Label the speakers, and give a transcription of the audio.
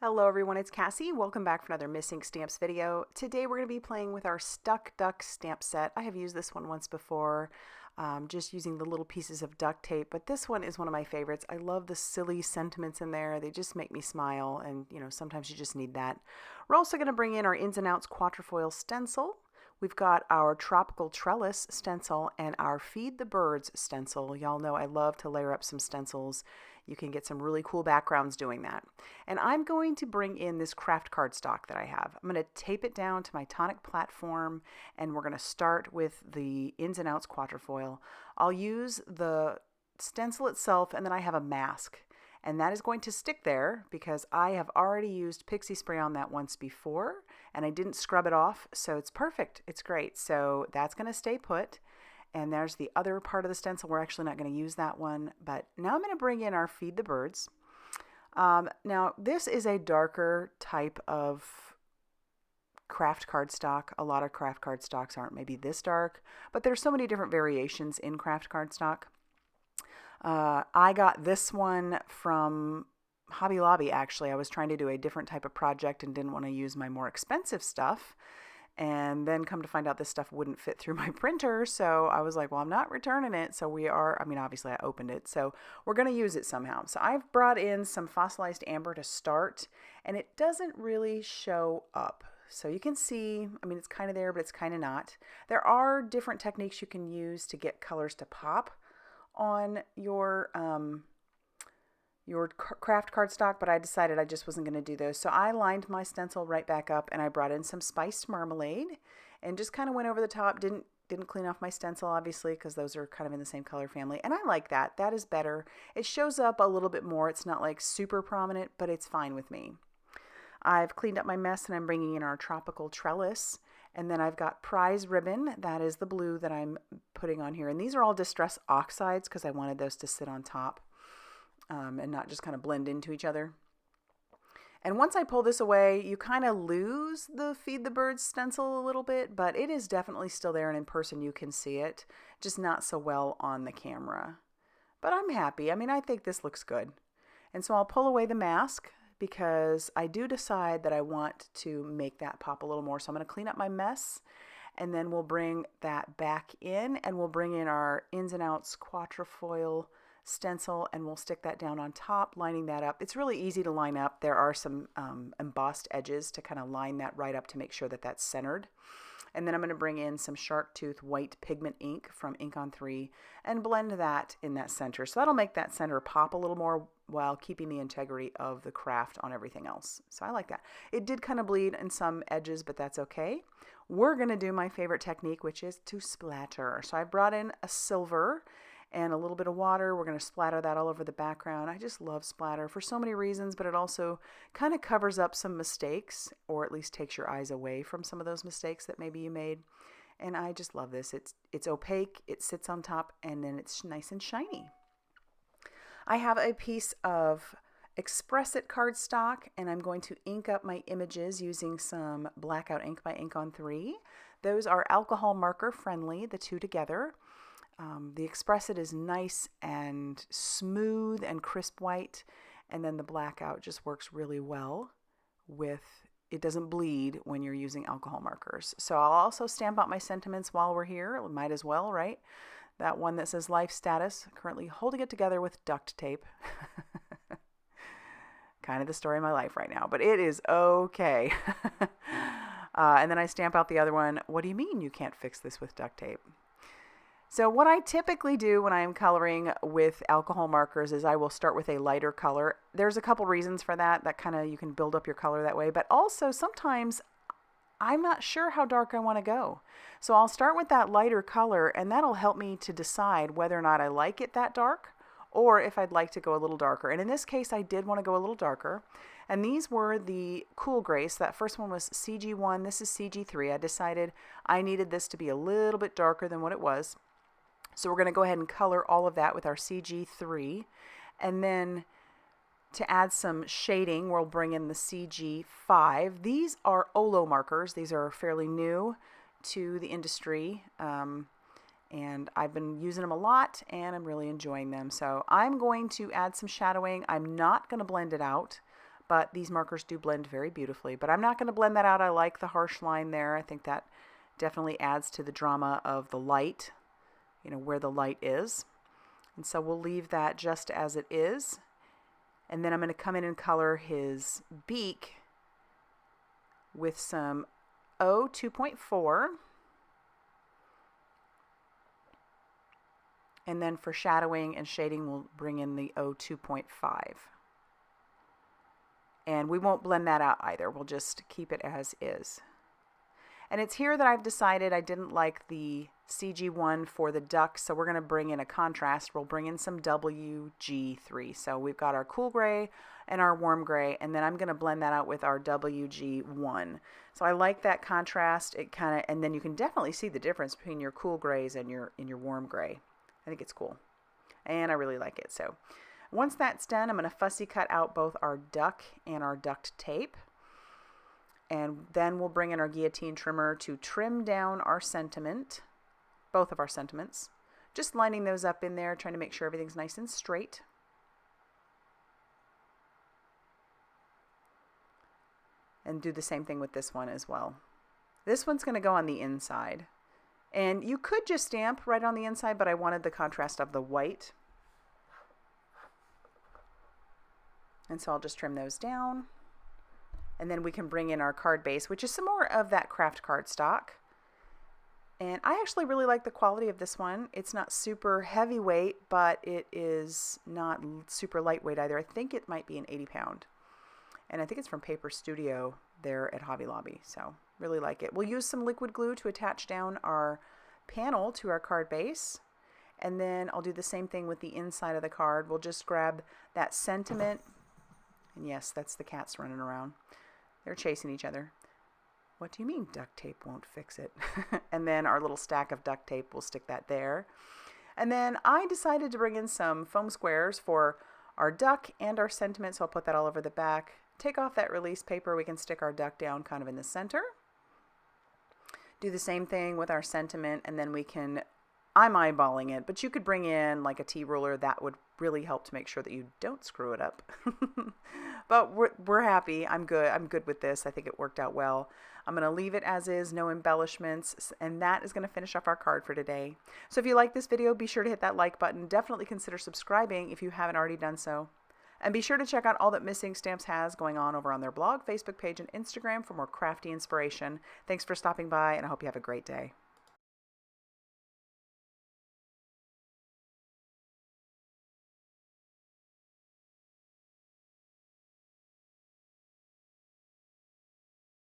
Speaker 1: Hello everyone, it's Cassie. Welcome back for another Missing Stamps video. Today we're going to be playing with our Stuck Duck stamp set. I have used this one once before, just using the little pieces of duct tape, but this one is one of my favorites. I love the silly sentiments in there. They just make me smile, and sometimes you just need that. We're also going to bring in our Ins and Outs Quatrefoil stencil. We've got our Tropical Trellis stencil and our Feed the Birds stencil. Y'all know I love to layer up some stencils. You can get some really cool backgrounds doing that. And I'm going to bring in this Kraft Cardstock that I have. I'm going to tape it down to my Tonic platform, and we're going to start with the Ins and Outs Quatrefoil. I'll use the stencil itself, and then I have a mask. And that is going to stick there because I have already used Pixie spray on that once before, and I didn't scrub it off, so it's perfect. It's great. So that's going to stay put. And there's the other part of the stencil. We're actually not going to use that one, but now I'm going to bring in our Feed the Birds. Now, this is a darker type of Kraft cardstock. A lot of Kraft cardstocks aren't maybe this dark, but there's so many different variations in Kraft cardstock. I got this one from Hobby Lobby, actually. I was trying to do a different type of project and didn't want to use my more expensive stuff. And then come to find out this stuff wouldn't fit through my printer. So I was like, well, I'm not returning it. So obviously I opened it. So we're going to use it somehow. So I've brought in some fossilized amber to start, and it doesn't really show up. So you can see, it's kind of there, but it's kind of not. There are different techniques you can use to get colors to pop on your Kraft cardstock, but I decided I just wasn't going to do those. So I lined my stencil right back up, and I brought in some spiced marmalade and just kind of went over the top. Didn't clean off my stencil, obviously, because those are kind of in the same color family. And I like that. That is better. It shows up a little bit more. It's not like super prominent, but it's fine with me. I've cleaned up my mess, and I'm bringing in our Tropical Trellis. And then I've got Prize Ribbon. That is the blue that I'm putting on here. And these are all Distress Oxides because I wanted those to sit on top. And not just kind of blend into each other. And once I pull this away, you kind of lose the Feed the Birds stencil a little bit, but it is definitely still there, and in person you can see it, just not so well on the camera. But I'm happy. I think this looks good. And so I'll pull away the mask because I do decide that I want to make that pop a little more. So I'm going to clean up my mess, and then we'll bring that back in, and we'll bring in our Ins and Outs Quatrefoil stencil, and we'll stick that down on top, lining that up. It's really easy to line up. There are some embossed edges to kind of line that right up to make sure that that's centered. And then I'm going to bring in some Shark Tooth white pigment ink from Ink on 3 and blend that in that center. So that'll make that center pop a little more while keeping the integrity of the craft on everything else. So I like that. It did kind of bleed in some edges, but that's okay. We're going to do my favorite technique, which is to splatter. So I brought in a silver and a little bit of water. We're going to splatter that all over the background. I just love splatter for so many reasons, but it also kind of covers up some mistakes, or at least takes your eyes away from some of those mistakes that maybe you made. And I just love this. It's opaque, it sits on top, and then it's nice and shiny. I have a piece of Express It cardstock, and I'm going to ink up my images using some Blackout ink by Ink on 3. Those are alcohol marker friendly, the two together. The Express It is nice and smooth and crisp white, and then the Blackout just works really well with, it doesn't bleed when you're using alcohol markers. So I'll also stamp out my sentiments while we're here. Might as well, right? That one that says life status, currently holding it together with duct tape. Kind of the story of my life right now, but it is okay. And then I stamp out the other one. What do you mean you can't fix this with duct tape? So what I typically do when I am coloring with alcohol markers is I will start with a lighter color. There's a couple reasons for that. You can build up your color that way. But also sometimes I'm not sure how dark I want to go. So I'll start with that lighter color, and that'll help me to decide whether or not I like it that dark or if I'd like to go a little darker. And in this case, I did want to go a little darker. And these were the Cool Grace. That first one was CG1. This is CG3. I decided I needed this to be a little bit darker than what it was. So we're going to go ahead and color all of that with our CG3. And then to add some shading, we'll bring in the CG5. These are Olo markers. These are fairly new to the industry. And I've been using them a lot, and I'm really enjoying them. So I'm going to add some shadowing. I'm not going to blend it out, but these markers do blend very beautifully. But I'm not going to blend that out. I like the harsh line there. I think that definitely adds to the drama of the light, you know, where the light is. And so we'll leave that just as it is. And then I'm going to come in and color his beak with some O 2.4. And then for shadowing and shading, we'll bring in the O 2.5. And we won't blend that out either. We'll just keep it as is. And it's here that I've decided I didn't like the CG1 for the duck, so we're going to bring in a contrast. We'll bring in some WG3. So we've got our cool gray and our warm gray, and then I'm going to blend that out with our WG1. So I like that contrast. It kind of, and then you can definitely see the difference between your cool grays and your warm gray. I think it's cool, and I really like it. So once that's done, I'm going to fussy cut out both our duck and our duct tape. And then we'll bring in our guillotine trimmer to trim down our sentiment, both of our sentiments. Just lining those up in there, trying to make sure everything's nice and straight. And do the same thing with this one as well. This one's going to go on the inside. And you could just stamp right on the inside, but I wanted the contrast of the white. And so I'll just trim those down. And then we can bring in our card base, which is some more of that Kraft Cardstock. And I actually really like the quality of this one. It's not super heavyweight, but it is not super lightweight either. I think it might be an 80-pound. And I think it's from Paper Studio there at Hobby Lobby. So really like it. We'll use some liquid glue to attach down our panel to our card base. And then I'll do the same thing with the inside of the card. We'll just grab that sentiment. And yes, that's the cats running around. They're chasing each other. What do you mean duct tape won't fix it? And then our little stack of duct tape, we'll stick that there. And then I decided to bring in some foam squares for our duck and our sentiment, so I'll put that all over the back. Take off that release paper, we can stick our duck down kind of in the center. Do the same thing with our sentiment, and then we can, I'm eyeballing it, but you could bring in like a T-ruler. That would really help to make sure that you don't screw it up. But we're happy. I'm good with this. I think it worked out well. I'm going to leave it as is, no embellishments, and that is going to finish off our card for today. So if you like this video, be sure to hit that like button. Definitely consider subscribing if you haven't already done so. And be sure to check out all that Missing Stamps has going on over on their blog, Facebook page, and Instagram for more crafty inspiration. Thanks for stopping by, and I hope you have a great day.